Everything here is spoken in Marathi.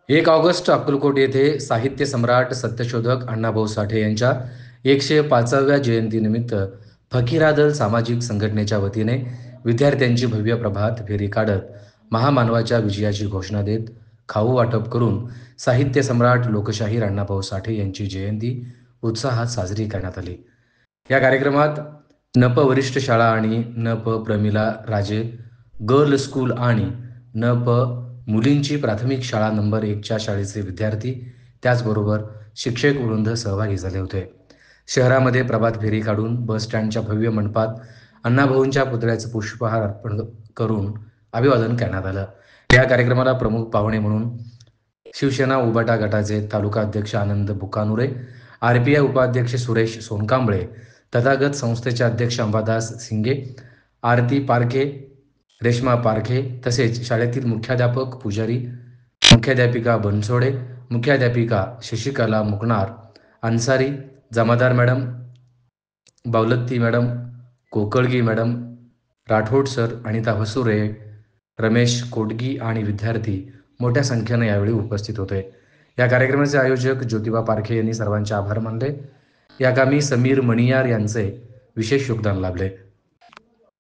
1 ऑगस्ट अक्कलकोट येथे साहित्य सम्राट सत्यशोधक अण्णाभाऊ साठे यांच्या 105व्या जयंतीनिमित्त फकीरादल सामाजिक संघटनेच्या वतीने विद्यार्थ्यांची भव्य प्रभात फेरी काढत महामानवाच्या विजयाची घोषणा देत खाऊ वाटप करून साहित्य सम्राट लोकशाहीर अण्णाभाऊ साठे यांची जयंती उत्साहात साजरी करण्यात आली। या कार्यक्रमात नप वरिष्ठ शाळा आणि नप प्रमिला राजे गर्ल स्कूल आणि नप मुलींची प्राथमिक शाळा नंबर 1च्या शाळेचे विद्यार्थी त्याचबरोबर शिक्षक वृंद सहभागी झाले होते। शहरामध्ये प्रभात फेरी काढून बस स्टँडच्या भव्य मंडपात अण्णाभाऊंच्या पुतळ्याचे पुष्पहार अर्पण करून अभिवादन करण्यात आलं। या कार्यक्रमाला प्रमुख पाहुणे म्हणून शिवसेना उबाटा गटाचे तालुका अध्यक्ष आनंद बुकानुरे, RPI उपाध्यक्ष सुरेश सोनकांबळे, तथागत संस्थेचे अध्यक्ष अंबादास सिंगे, आरती पारखे, रेश्मा पारखे तसेच शाळेतील मुख्याध्यापक पुजारी, मुख्याध्यापिका बनसोडे, मुख्याध्यापिका Shashikala Mukanar, Ansari, Jamadar madam, Bavalatti madam, Kokalgi madam, Rathod sir, Anita Vasure, Ramesh Kotgi आणि विद्यार्थी मोठ्या संख्येने यावेळी उपस्थित होते। या कार्यक्रमाचे आयोजक ज्योतिबा पारखे यांनी सर्वांचे आभार मानले। या कामी समीर मणियार यांचे विशेष योगदान लाभले।